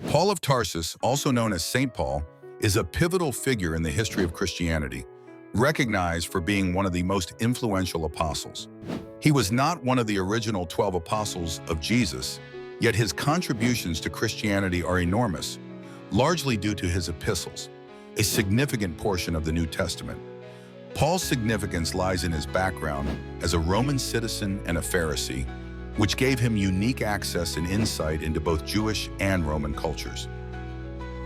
Paul of Tarsus, also known as St. Paul, is a pivotal figure in the history of Christianity, recognized for being one of the most influential apostles. He was not one of the original 12 apostles of Jesus, yet his contributions to Christianity are enormous, largely due to his epistles, a significant portion of the New Testament. Paul's significance lies in his background as a Roman citizen and a Pharisee, which gave him unique access and insight into both Jewish and Roman cultures.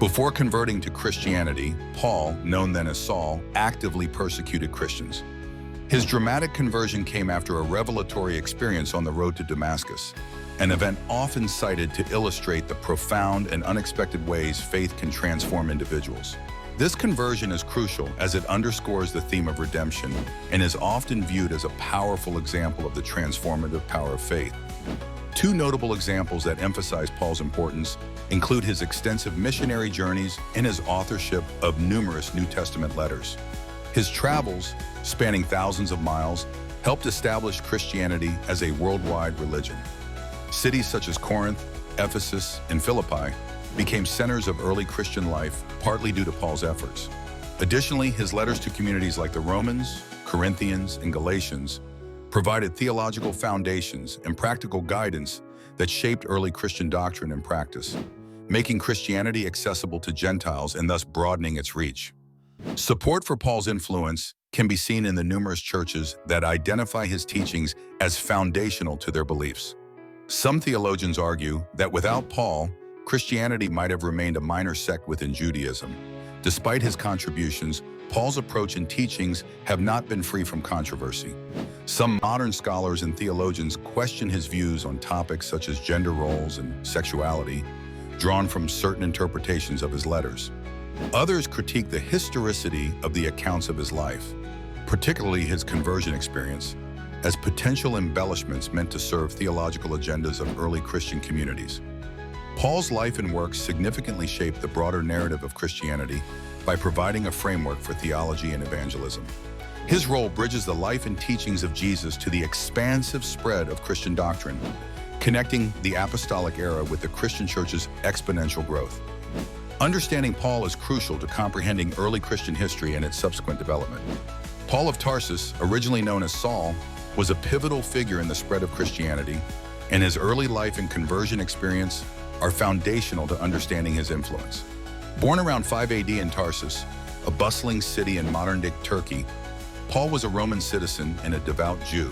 Before converting to Christianity, Paul, known then as Saul, actively persecuted Christians. His dramatic conversion came after a revelatory experience on the road to Damascus, an event often cited to illustrate the profound and unexpected ways faith can transform individuals. This conversion is crucial as it underscores the theme of redemption and is often viewed as a powerful example of the transformative power of faith. Two notable examples that emphasize Paul's importance include his extensive missionary journeys and his authorship of numerous New Testament letters. His travels, spanning thousands of miles, helped establish Christianity as a worldwide religion. Cities such as Corinth, Ephesus, and Philippi became centers of early Christian life, partly due to Paul's efforts. Additionally, his letters to communities like the Romans, Corinthians, and Galatians provided theological foundations and practical guidance that shaped early Christian doctrine and practice, making Christianity accessible to Gentiles and thus broadening its reach. Support for Paul's influence can be seen in the numerous churches that identify his teachings as foundational to their beliefs. Some theologians argue that without Paul, Christianity might have remained a minor sect within Judaism. Despite his contributions, Paul's approach and teachings have not been free from controversy. Some modern scholars and theologians question his views on topics such as gender roles and sexuality, drawn from certain interpretations of his letters. Others critique the historicity of the accounts of his life, particularly his conversion experience, as potential embellishments meant to serve theological agendas of early Christian communities. Paul's life and work significantly shaped the broader narrative of Christianity by providing a framework for theology and evangelism. His role bridges the life and teachings of Jesus to the expansive spread of Christian doctrine, connecting the apostolic era with the Christian church's exponential growth. Understanding Paul is crucial to comprehending early Christian history and its subsequent development. Paul of Tarsus, originally known as Saul, was a pivotal figure in the spread of Christianity, and his early life and conversion experience are foundational to understanding his influence. Born around 5 AD in Tarsus, a bustling city in modern-day Turkey, Paul was a Roman citizen and a devout Jew.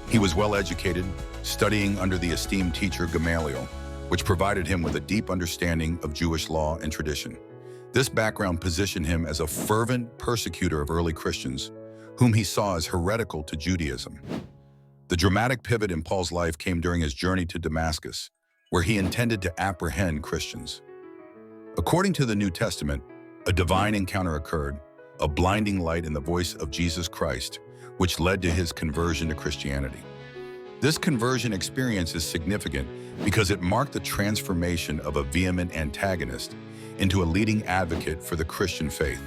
He was well-educated, studying under the esteemed teacher Gamaliel, which provided him with a deep understanding of Jewish law and tradition. This background positioned him as a fervent persecutor of early Christians, whom he saw as heretical to Judaism. The dramatic pivot in Paul's life came during his journey to Damascus, where he intended to apprehend Christians. According to the New Testament, a divine encounter occurred, a blinding light in the voice of Jesus Christ, which led to his conversion to Christianity. This conversion experience is significant because it marked the transformation of a vehement antagonist into a leading advocate for the Christian faith.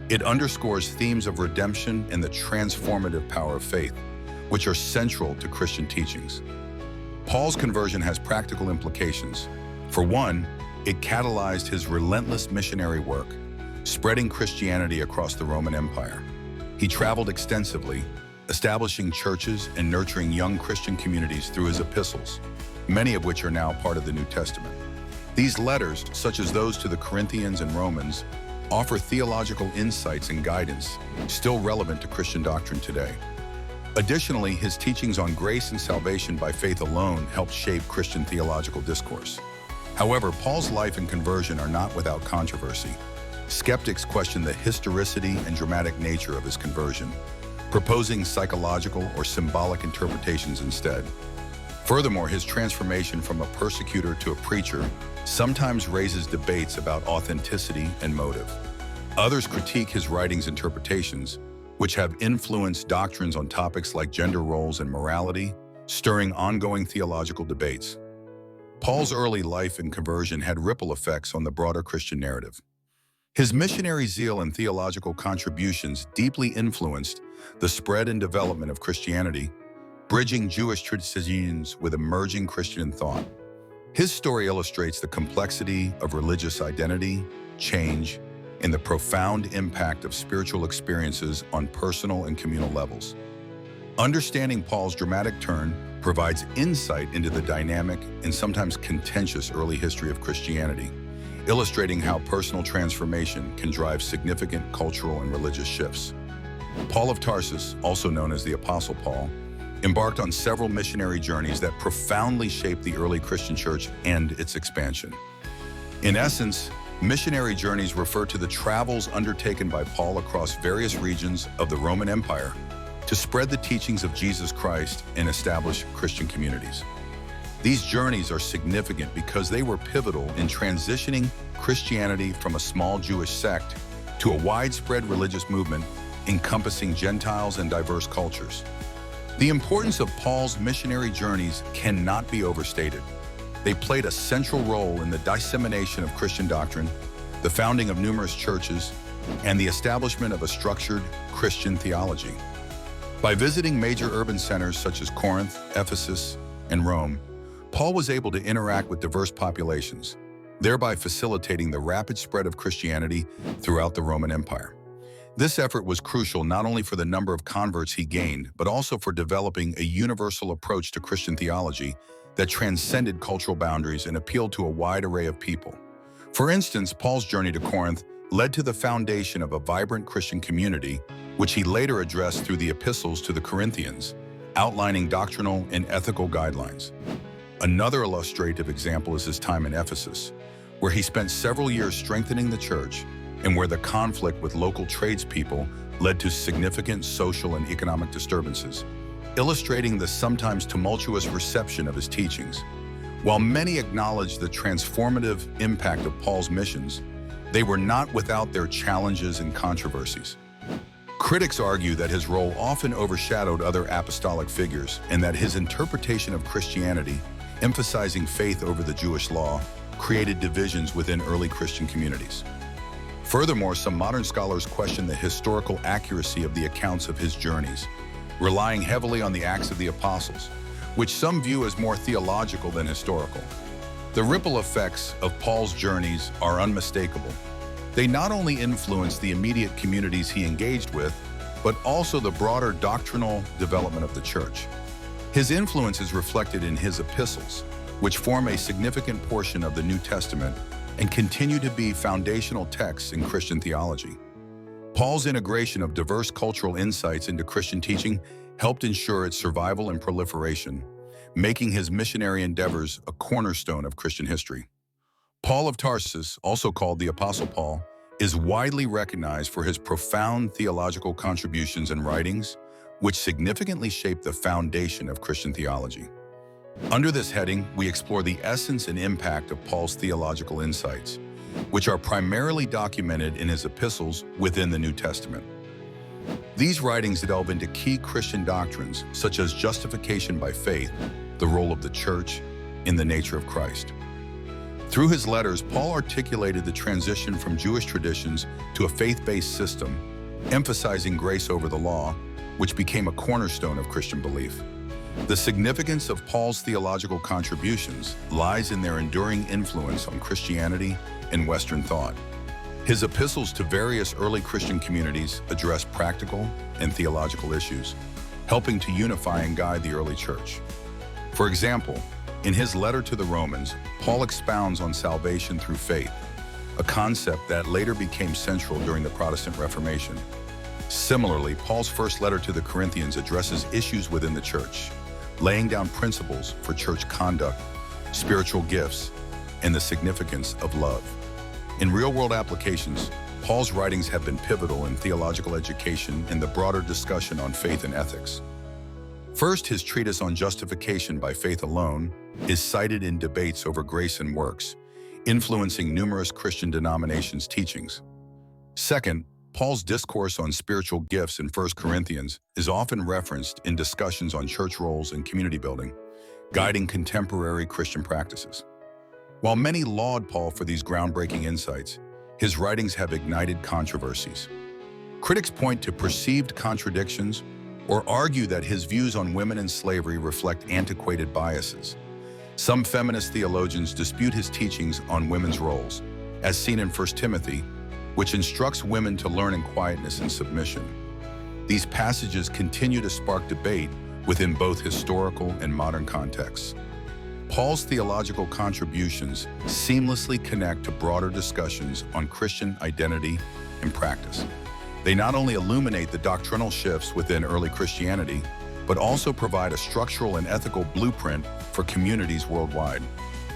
It underscores themes of redemption and the transformative power of faith, which are central to Christian teachings. Paul's conversion has practical implications. For one, it catalyzed his relentless missionary work, spreading Christianity across the Roman Empire. He traveled extensively, establishing churches and nurturing young Christian communities through his epistles, many of which are now part of the New Testament. These letters, such as those to the Corinthians and Romans, offer theological insights and guidance still relevant to Christian doctrine today. Additionally, his teachings on grace and salvation by faith alone helped shape Christian theological discourse. However, Paul's life and conversion are not without controversy. Skeptics question the historicity and dramatic nature of his conversion, proposing psychological or symbolic interpretations instead. Furthermore, his transformation from a persecutor to a preacher sometimes raises debates about authenticity and motive. Others critique his writings' interpretations, which have influenced doctrines on topics like gender roles and morality, stirring ongoing theological debates. Paul's early life and conversion had ripple effects on the broader Christian narrative. His missionary zeal and theological contributions deeply influenced the spread and development of Christianity, bridging Jewish traditions with emerging Christian thought. His story illustrates the complexity of religious identity, change, and the profound impact of spiritual experiences on personal and communal levels. Understanding Paul's dramatic turn provides insight into the dynamic and sometimes contentious early history of Christianity, illustrating how personal transformation can drive significant cultural and religious shifts. Paul of Tarsus, also known as the Apostle Paul, embarked on several missionary journeys that profoundly shaped the early Christian church and its expansion. In essence, missionary journeys refer to the travels undertaken by Paul across various regions of the Roman Empire to spread the teachings of Jesus Christ and establish Christian communities. These journeys are significant because they were pivotal in transitioning Christianity from a small Jewish sect to a widespread religious movement encompassing Gentiles and diverse cultures. The importance of Paul's missionary journeys cannot be overstated. They played a central role in the dissemination of Christian doctrine, the founding of numerous churches, and the establishment of a structured Christian theology. By visiting major urban centers such as Corinth, Ephesus, and Rome, Paul was able to interact with diverse populations, thereby facilitating the rapid spread of Christianity throughout the Roman Empire. This effort was crucial not only for the number of converts he gained, but also for developing a universal approach to Christian theology that transcended cultural boundaries and appealed to a wide array of people. For instance, Paul's journey to Corinth led to the foundation of a vibrant Christian community, which he later addressed through the epistles to the Corinthians, outlining doctrinal and ethical guidelines. Another illustrative example is his time in Ephesus, where he spent several years strengthening the church and where the conflict with local tradespeople led to significant social and economic disturbances, illustrating the sometimes tumultuous reception of his teachings. While many acknowledge the transformative impact of Paul's missions, they were not without their challenges and controversies. Critics argue that his role often overshadowed other apostolic figures and that his interpretation of Christianity, emphasizing faith over the Jewish law, created divisions within early Christian communities. Furthermore, some modern scholars question the historical accuracy of the accounts of his journeys, relying heavily on the Acts of the Apostles, which some view as more theological than historical. The ripple effects of Paul's journeys are unmistakable. They not only influenced the immediate communities he engaged with, but also the broader doctrinal development of the church. His influence is reflected in his epistles, which form a significant portion of the New Testament and continue to be foundational texts in Christian theology. Paul's integration of diverse cultural insights into Christian teaching helped ensure its survival and proliferation, making his missionary endeavors a cornerstone of Christian history. Paul of Tarsus, also called the Apostle Paul, is widely recognized for his profound theological contributions and writings, which significantly shaped the foundation of Christian theology. Under this heading, we explore the essence and impact of Paul's theological insights, which are primarily documented in his epistles within the New Testament. These writings delve into key Christian doctrines such as justification by faith, the role of the church, and the nature of Christ. Through his letters, Paul articulated the transition from Jewish traditions to a faith-based system, emphasizing grace over the law, which became a cornerstone of Christian belief. The significance of Paul's theological contributions lies in their enduring influence on Christianity and Western thought. His epistles to various early Christian communities address practical and theological issues, helping to unify and guide the early church. For example, in his letter to the Romans, Paul expounds on salvation through faith, a concept that later became central during the Protestant Reformation. Similarly, Paul's first letter to the Corinthians addresses issues within the church, laying down principles for church conduct, spiritual gifts, and the significance of love. In real-world applications, Paul's writings have been pivotal in theological education and the broader discussion on faith and ethics. First, his treatise on justification by faith alone is cited in debates over grace and works, influencing numerous Christian denominations' teachings. Second, Paul's discourse on spiritual gifts in 1 Corinthians is often referenced in discussions on church roles and community building, guiding contemporary Christian practices. While many laud Paul for these groundbreaking insights, his writings have ignited controversies. Critics point to perceived contradictions or argue that his views on women and slavery reflect antiquated biases. Some feminist theologians dispute his teachings on women's roles, as seen in 1 Timothy, which instructs women to learn in quietness and submission. These passages continue to spark debate within both historical and modern contexts. Paul's theological contributions seamlessly connect to broader discussions on Christian identity and practice. They not only illuminate the doctrinal shifts within early Christianity, but also provide a structural and ethical blueprint for communities worldwide.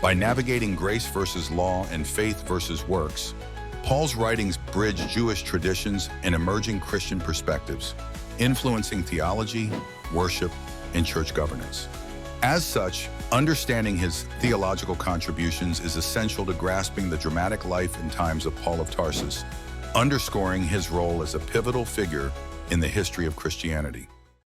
By navigating grace versus law and faith versus works, Paul's writings bridge Jewish traditions and emerging Christian perspectives, influencing theology, worship, and church governance. As such, understanding his theological contributions is essential to grasping the dramatic life and times of Paul of Tarsus, underscoring his role as a pivotal figure in the history of Christianity.